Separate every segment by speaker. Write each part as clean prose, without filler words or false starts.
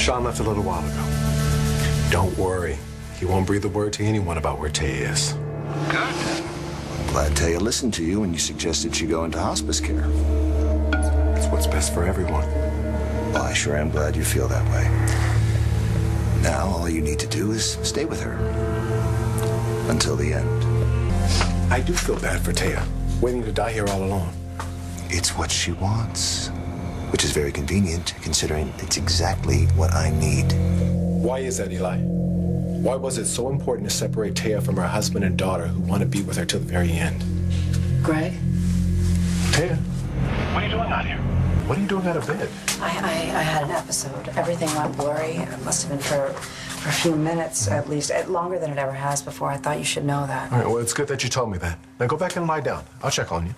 Speaker 1: Shaun left a little while ago. Don't worry. He won't breathe a word to anyone about where Tay is.
Speaker 2: Good. I'm glad Taya listened to you when you suggested she go into hospice care.
Speaker 1: It's what's best for everyone.
Speaker 2: Well, I sure am glad you feel that way. Now, all you need to do is stay with her. Until the end.
Speaker 1: I do feel bad for Taya, waiting to die here all alone.
Speaker 2: It's what she wants. Which is very convenient, considering it's exactly what I need.
Speaker 1: Why is that, Eli? Why was it so important to separate Taya from her husband and daughter who want to be with her till the very end?
Speaker 3: Greg?
Speaker 1: Taya, what are you doing out here? What are you doing out of bed?
Speaker 3: I had an episode. Everything went blurry. It must have been for a few minutes, at least. Longer than it ever has before. I thought you should know that.
Speaker 1: All right, well, it's good that you told me that. Now go back and lie down. I'll check on you.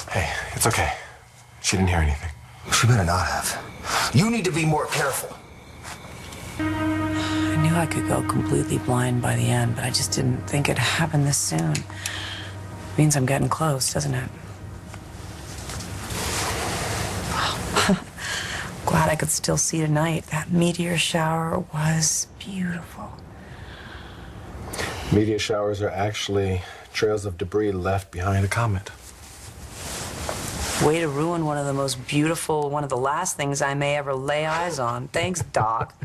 Speaker 1: Hey, it's okay. She didn't hear anything.
Speaker 2: She better not have. You need to be more careful.
Speaker 3: I knew I could go completely blind by the end, but I just didn't think it'd happen this soon. Means I'm getting close, doesn't it? Glad I could still see tonight. That meteor shower was beautiful.
Speaker 1: Meteor showers are actually trails of debris left behind a comet.
Speaker 3: Way to ruin one of the most beautiful, one of the last things I may ever lay eyes on. Thanks, Doc.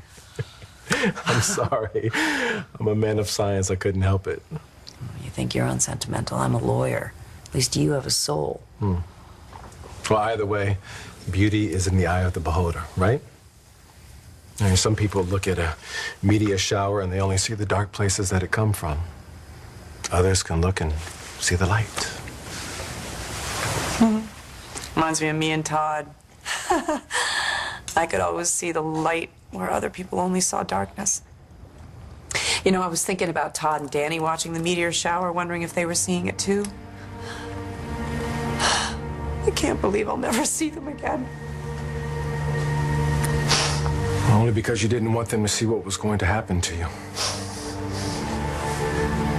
Speaker 1: I'm sorry. I'm a man of science. I couldn't help it.
Speaker 3: You think you're unsentimental. I'm a lawyer. At least you have a soul.
Speaker 1: Well, either way, beauty is in the eye of the beholder, right? I mean, some people look at a meteor shower and they only see the dark places that it come from. Others can look and see the light.
Speaker 3: Reminds me of me and Todd. I could always see the light where other people only saw darkness. You know, I was thinking about Todd and Danny watching the meteor shower, wondering if they were seeing it too. I can't believe I'll never see them again.
Speaker 1: Only because you didn't want them to see what was going to happen to you.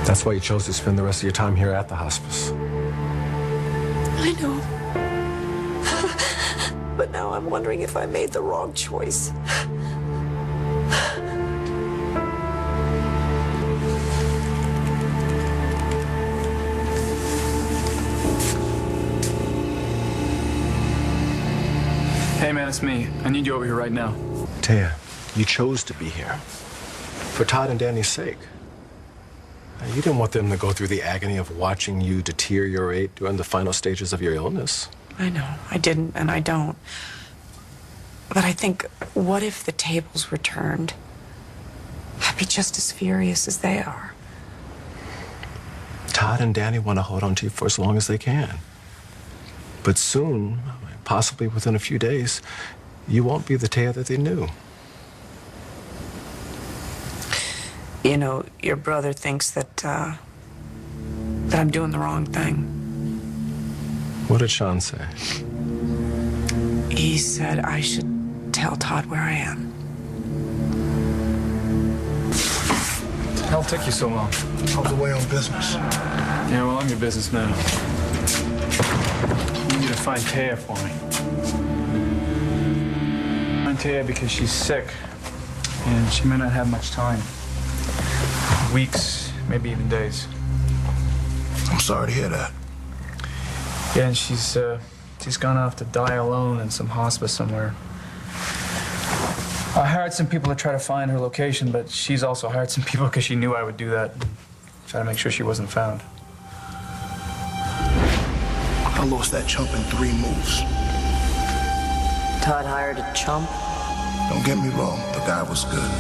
Speaker 1: That's why you chose to spend the rest of your time here at the hospice.
Speaker 3: I know. But now I'm wondering if I made the wrong choice.
Speaker 4: Hey, man, it's me. I need you over here right now.
Speaker 1: Taya, you chose to be here. For Todd and Danny's sake. You didn't want them to go through the agony of watching you deteriorate during the final stages of your illness.
Speaker 3: I know. I didn't, and I don't. But I think, what if the tables were turned? I'd be just as furious as they are.
Speaker 1: Todd and Danny want to hold on to you for as long as they can. But soon, possibly within a few days, you won't be the Taya that they knew.
Speaker 3: You know, your brother thinks that I'm doing the wrong thing.
Speaker 1: What did Shaun say?
Speaker 3: He said I should tell Todd where I am.
Speaker 4: How'll it take you so long?
Speaker 5: I was away on business.
Speaker 4: Yeah, well, I'm your businessman. I need you to find Taya for me. Find Taya because she's sick, and she may not have much time. Weeks, maybe even days.
Speaker 5: I'm sorry to hear that.
Speaker 4: Yeah, and she's gone off to die alone in some hospice somewhere. I hired some people to try to find her location, but she's also hired some people because she knew I would do that. Try to make sure she wasn't found.
Speaker 5: I lost that chump in 3 moves.
Speaker 3: Todd hired a chump,
Speaker 5: Don't get me wrong, the guy was good.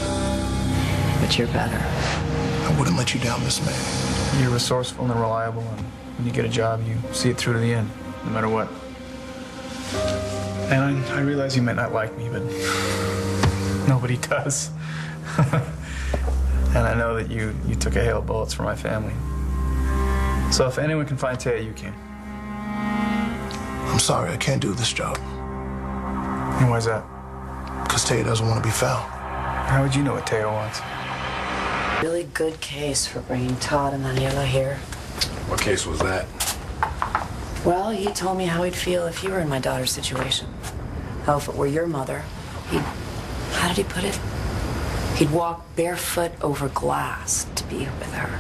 Speaker 3: but you're better.
Speaker 5: I wouldn't let you down this man.
Speaker 4: You're resourceful and reliable, and when you get a job, you see it through to the end, no matter what. And I realize you might not like me, but nobody does. And I know that you took a hail of bullets for my family. So if anyone can find Taya, you can.
Speaker 5: I'm sorry, I can't do this job.
Speaker 4: And why's that?
Speaker 5: Because Taya doesn't want to be found.
Speaker 4: How would you know what Taya wants?
Speaker 3: Really good case for bringing Todd and Daniela here.
Speaker 1: What case was that?
Speaker 3: Well, he told me how he'd feel if you were in my daughter's situation. How if it were your mother, how did he put it? He'd walk barefoot over glass to be with her.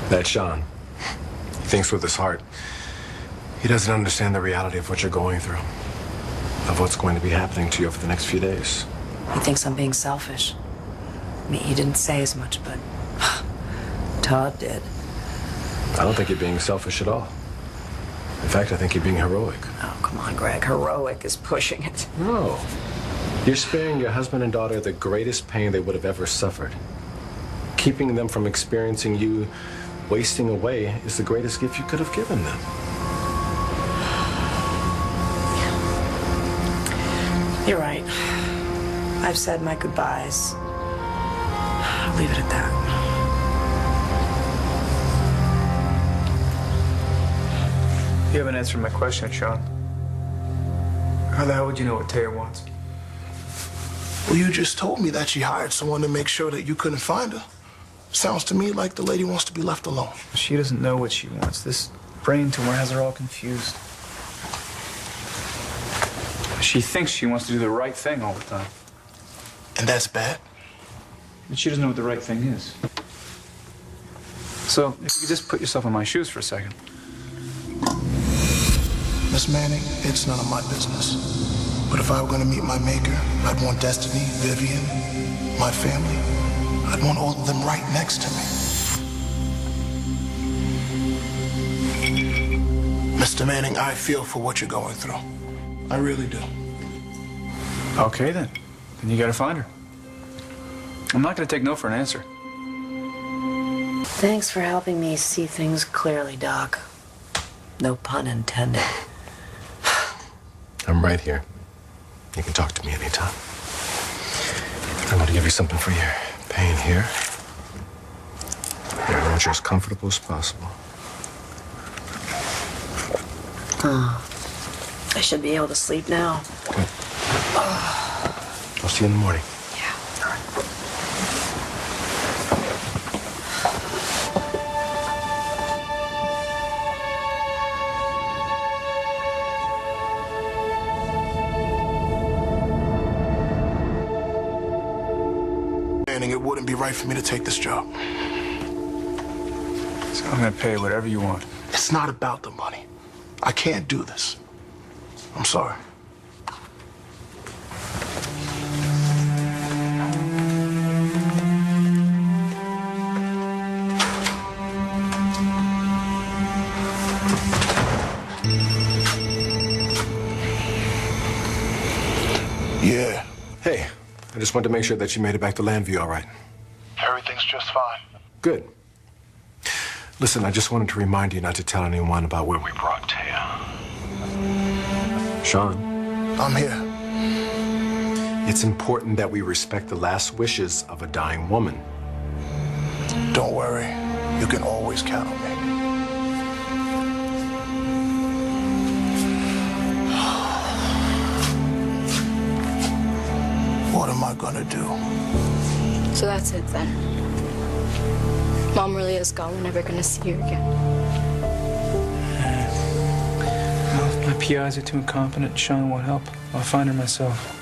Speaker 1: That's Shaun. He thinks with his heart. He doesn't understand the reality of what you're going through, of what's going to be happening to you over the next few days.
Speaker 3: He thinks I'm being selfish. I mean, he didn't say as much, but Todd did.
Speaker 1: I don't think you're being selfish at all. In fact, I think you're being heroic.
Speaker 3: Oh, come on, Greg. Heroic is pushing it.
Speaker 1: No. You're sparing your husband and daughter the greatest pain they would have ever suffered. Keeping them from experiencing you wasting away is the greatest gift you could have given them.
Speaker 3: You're right. I've said my goodbyes. I'll leave it at that.
Speaker 4: You haven't answered my question, Shaun. How the hell would you know what Taya wants?
Speaker 5: Well, you just told me that she hired someone to make sure that you couldn't find her. Sounds to me like the lady wants to be left alone.
Speaker 4: She doesn't know what she wants. This brain tumor has her all confused. She thinks she wants to do the right thing all the time.
Speaker 5: And that's bad?
Speaker 4: But she doesn't know what the right thing is. So, if you could just put yourself in my shoes for a second.
Speaker 5: Miss Manning, it's none of my business. But if I were going to meet my maker, I'd want Destiny, Vivian, my family. I'd want all of them right next to me. Mr. Manning, I feel for what you're going through. I really do.
Speaker 4: Okay, then. Then you gotta find her. I'm not gonna take no for an answer.
Speaker 3: Thanks for helping me see things clearly, Doc. No pun intended.
Speaker 1: I'm right here. You can talk to me anytime. I'm going to give you something for your pain here. I want you as comfortable as possible.
Speaker 3: I should be able to sleep now.
Speaker 1: Good. I'll see you in the morning.
Speaker 3: Yeah.
Speaker 1: All right.
Speaker 5: Manning, it wouldn't be right for me to take this job.
Speaker 4: So I'm gonna pay whatever you want.
Speaker 5: It's not about the money. I can't do this. I'm sorry. Yeah.
Speaker 1: Hey, I just wanted to make sure that you made it back to Landview all right.
Speaker 5: Everything's just fine.
Speaker 1: Good. Listen, I just wanted to remind you not to tell anyone about where we brought Taya. Shaun,
Speaker 5: I'm here.
Speaker 1: it's important that we respect the last wishes of a dying woman.
Speaker 5: Don't worry. You can always count on me. What am I gonna do?
Speaker 6: So that's it then. Mom really is gone. We're never gonna see her again.
Speaker 4: Well, if my PIs are too incompetent, Shaun won't help. I'll find her myself.